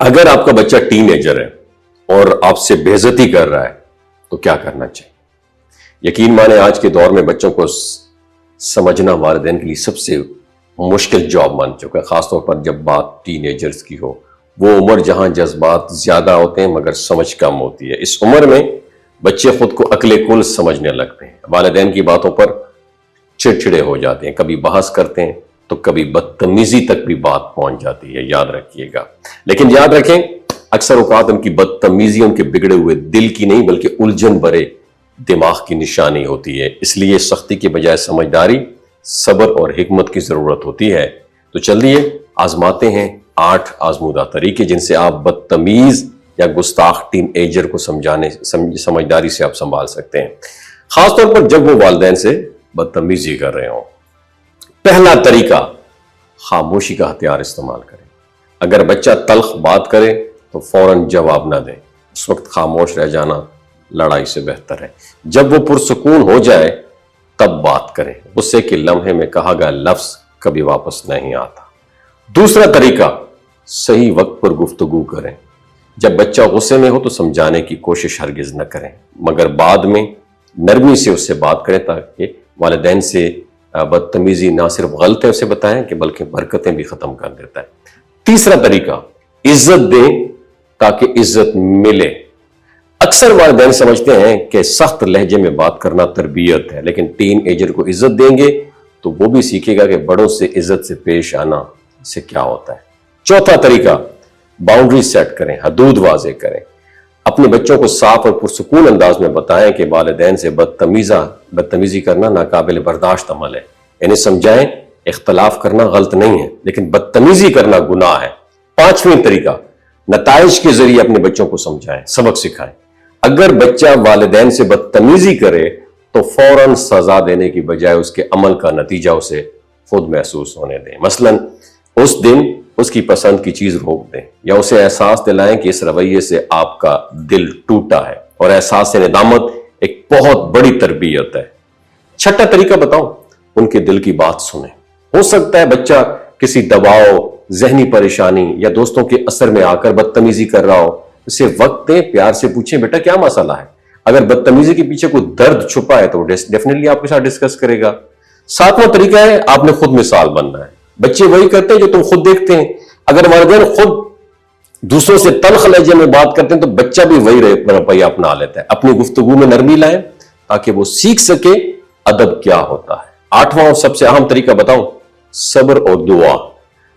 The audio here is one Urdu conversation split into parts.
اگر آپ کا بچہ ٹین ایجر ہے اور آپ سے بے عزتی کر رہا ہے تو کیا کرنا چاہیے؟ یقین مانے آج کے دور میں بچوں کو سمجھنا والدین کے لیے سب سے مشکل جاب بن چکا ہے، خاص طور پر جب بات ٹین ایجرز کی ہو۔ وہ عمر جہاں جذبات زیادہ ہوتے ہیں مگر سمجھ کم ہوتی ہے۔ اس عمر میں بچے خود کو عقل کل سمجھنے لگتے ہیں، والدین کی باتوں پر چڑچڑے ہو جاتے ہیں، کبھی بحث کرتے ہیں تو کبھی بدتمیزی تک بھی بات پہنچ جاتی ہے، یاد رکھیے گا۔ لیکن یاد رکھیں، اکثر اوقات ان کی بدتمیزی ان کے بگڑے ہوئے دل کی نہیں بلکہ الجھن بھرے دماغ کی نشانی ہوتی ہے۔ اس لیے سختی کے بجائے سمجھداری، صبر اور حکمت کی ضرورت ہوتی ہے۔ تو چلیے آزماتے ہیں 8 آزمودہ طریقے جن سے آپ بدتمیز یا گستاخ ٹین ایجر کو سمجھداری سے آپ سنبھال سکتے ہیں، خاص طور پر جب وہ والدین سے بدتمیزی کر رہے ہوں۔ پہلا طریقہ، خاموشی کا ہتھیار استعمال کریں۔ اگر بچہ تلخ بات کرے تو فوراً جواب نہ دیں، اس وقت خاموش رہ جانا لڑائی سے بہتر ہے۔ جب وہ پرسکون ہو جائے تب بات کریں، غصے کے لمحے میں کہا گیا لفظ کبھی واپس نہیں آتا۔ دوسرا طریقہ، صحیح وقت پر گفتگو کریں۔ جب بچہ غصے میں ہو تو سمجھانے کی کوشش ہرگز نہ کریں، مگر بعد میں نرمی سے اس سے بات کریں تاکہ والدین سے بدتمیزی نہ صرف غلط ہے اسے بتائیں کہ بلکہ برکتیں بھی ختم کر دیتا ہے۔ تیسرا طریقہ، عزت دیں تاکہ عزت ملے۔ اکثر والدین سمجھتے ہیں کہ سخت لہجے میں بات کرنا تربیت ہے، لیکن ٹین ایجر کو عزت دیں گے تو وہ بھی سیکھے گا کہ بڑوں سے عزت سے پیش آنا سے کیا ہوتا ہے۔ چوتھا طریقہ، باؤنڈری سیٹ کریں، حدود واضح کریں۔ اپنے بچوں کو صاف اور پرسکون انداز میں بتائیں کہ والدین سے بدتمیزی کرنا ناقابل برداشت عمل ہے، انہیں سمجھائیں اختلاف کرنا غلط نہیں ہے لیکن بدتمیزی کرنا گناہ ہے۔ پانچویں طریقہ، نتائج کے ذریعے اپنے بچوں کو سمجھائیں، سبق سکھائیں۔ اگر بچہ والدین سے بدتمیزی کرے تو فوراً سزا دینے کی بجائے اس کے عمل کا نتیجہ اسے خود محسوس ہونے دیں۔ مثلاً اس دن اس کی پسند کی چیز روک دیں یا اسے احساس دلائیں کہ اس رویے سے آپ کا دل ٹوٹا ہے، اور احساس ندامت ایک بہت بڑی تربیت ہے۔ چھٹا طریقہ بتاؤں، ان کے دل کی بات سنیں۔ ہو سکتا ہے بچہ کسی دباؤ، ذہنی پریشانی یا دوستوں کے اثر میں آ کر بدتمیزی کر رہا ہو، اسے وقت دیں، پیار سے پوچھیں بیٹا کیا مسئلہ ہے۔ اگر بدتمیزی کے پیچھے کوئی درد چھپا ہے تو ڈیفینیٹلی آپ کے ساتھ ڈسکس کرے گا۔ ساتواں طریقہ ہے، آپ نے خود مثال بننا ہے۔ بچے وہی کرتے ہیں جو تم خود دیکھتے ہیں۔ اگر والدین خود دوسروں سے تلخ لہجے میں بات کرتے ہیں تو بچہ بھی وہی رویہ اپنا لیتا ہے۔ اپنی گفتگو میں نرمی لائیں تاکہ وہ سیکھ سکے ادب کیا ہوتا ہے۔ آٹھواں اور سب سے اہم طریقہ بتاؤں، صبر اور دعا۔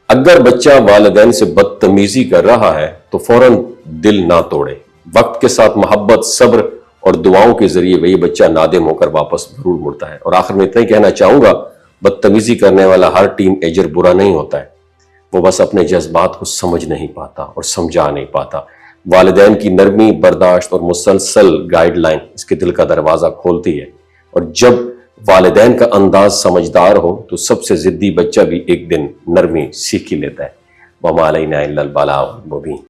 اگر بچہ والدین سے بدتمیزی کر رہا ہے تو فوراً دل نہ توڑے، وقت کے ساتھ محبت، صبر اور دعاؤں کے ذریعے وہی بچہ نادم ہو کر واپس ضرور مڑتا ہے۔ اور آخر میں اتنا ہی کہنا چاہوں گا، بدتمیزی کرنے والا ہر ٹین ایجر برا نہیں ہوتا ہے، وہ بس اپنے جذبات کو سمجھ نہیں پاتا اور سمجھا نہیں پاتا۔ والدین کی نرمی، برداشت اور مسلسل گائیڈ لائن اس کے دل کا دروازہ کھولتی ہے، اور جب والدین کا انداز سمجھدار ہو تو سب سے ضدی بچہ بھی ایک دن نرمی سیکھ ہی لیتا ہے۔ وَمَا عَلَيْنَا إِلَّا الْبَلَاغُ الْمُبِينُ۔